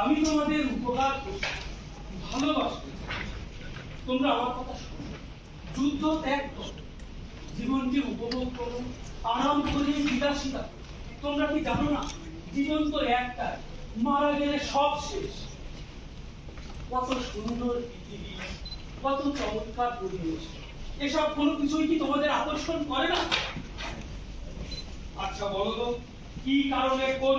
আমি তোমাদের উপকার করছি, ভালোবাসতে চাই। তোমরা আমার কথা শোনো, যুদ্ধ ত্যাগ করো, জীবনকে উপভোগ করো, আরাম করে বিলাসিতা। তোমরা কি জানো না জীবন তো একটাই, মারা গেলে সব শেষ। কত সুন্দর পৃথিবী, কত চমৎকার পরিবেশ, এসব কোনো কিছুই কি তোমাদের আকর্ষণ করে না? আচ্ছা বলো তো, কি কারণে কোন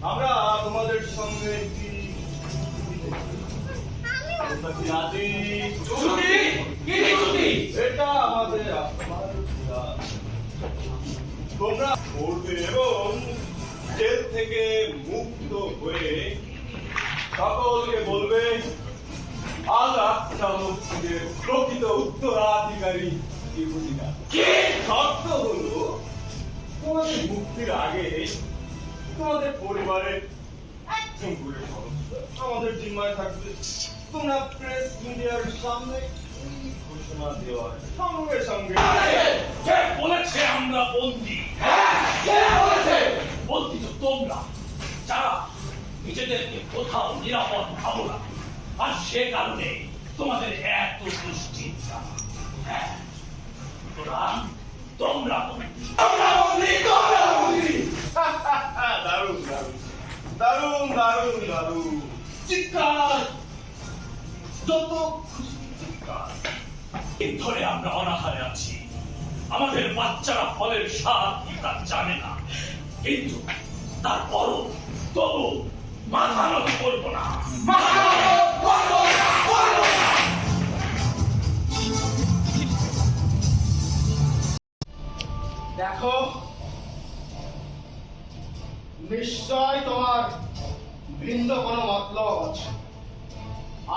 আমরা তোমাদের সঙ্গে এটা আমাদের তোমরা পড়বে এবং জেল থেকে মুক্ত হয়ে সকলকে বলবে আল আকসা মসজিদের প্রকৃত উত্তরাধিকারী ইহুদিরা। শর্ত হলো তোমাদের মুক্তির আগে তোমাদের পরিবারের একজন করে সদস্য আমাদের জিম্মায় থাকবে। তোমরা প্রেস মিডিয়ার সামনে ঘোষণা দেওয়ার সঙ্গে সঙ্গে কে বলেছে আমরা বন্দী? বন্দী তো তোমরা, যারা নিজেদেরকে কোথাও নিরাপদ ভাবো না, আর সে কারণে তোমাদের এত দুশ্চিন্তা। হ্যাঁ, তোমরা বন্দী। দারুণ দারুণ দারুণ দারুণ দারুণ চিৎকার, যত খুশি চিৎকার। দিন ধরে আমরা অনাহারে আছি, আমাদের বাচ্চারা ফলের স্বাদ কি তা জানে না, কিন্তু তারপরও তবু মাথা নত করবো না। দেখো, নিশ্চয় তোমার ভিন্ন কোনো মতলব আছে।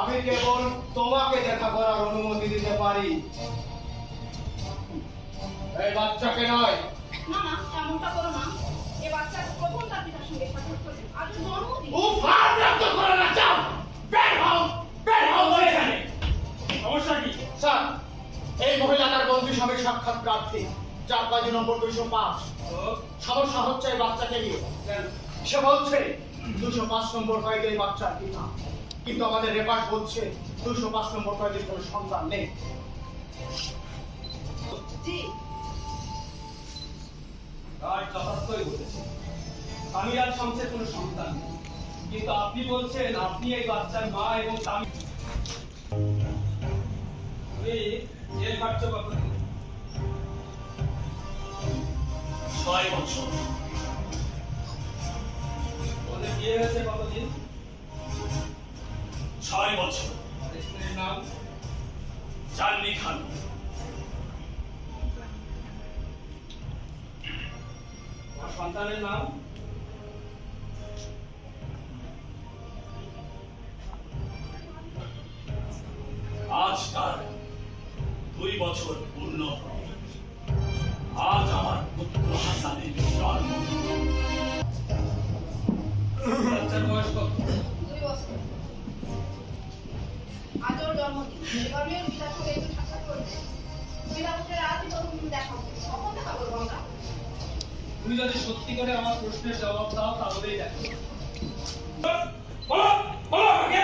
আমি কেবল তোমাকে দেখা করার অনুমতি দিতে পারি, এই বাচ্চাকে নয়। না না, এমনটা করো না। এ বাচ্চা প্রথম তার পিতার সঙ্গে সাক্ষাৎ করেছে, আজ ওর জন্মদিন। করো না, যাও, বের হও, বের হও এখানে। সমস্যা কি? স্যার, এই মহিলা তার বন্ধুর সঙ্গে সাক্ষাৎ প্রার্থী, 4 কাজী নম্বর 205। সমস্যা হচ্ছে এই বাচ্চাকে নিয়ে। সে বলছে 205 নম্বর কয়েদে এই বাচ্চার পিতা, কিন্তু আমাদের রেকর্ড বলছে 205 নম্বর কয়েদের কোনো সন্তান নেই। জি, আর যথার্থই বলেছে, আমি আর শামসের কোনো সন্তান নেই, কিন্তু আপনি বলছেন আপনি এই বাচ্চার মা এবং আমি জেল খাটছো কখন? 6 বছর। ওদের বিয়ে হয়েছে কতদিন? 6 বছর। স্ত্রীর নাম? চাঁদনি খান। সন্তানের নাম? আজ তার 2 বছর পূর্ণ হয়। আজ আমার পুত্র হাসানের জন্মদিন। বাচ্চার বয়স কত? 2 বছর। আজ ওর জন্মদিন, সে কারণে ওর পিতার সঙ্গে একটু সাক্ষাৎ করেছে। পিতাপুত্রের আজই প্রথম দেখা হচ্ছে, কখন দেখা করবো আমরা? তুমি যদি সত্যি করে আমার প্রশ্নের জবাব দাও তাহলেই দেখো। বলো বলো আমাকে।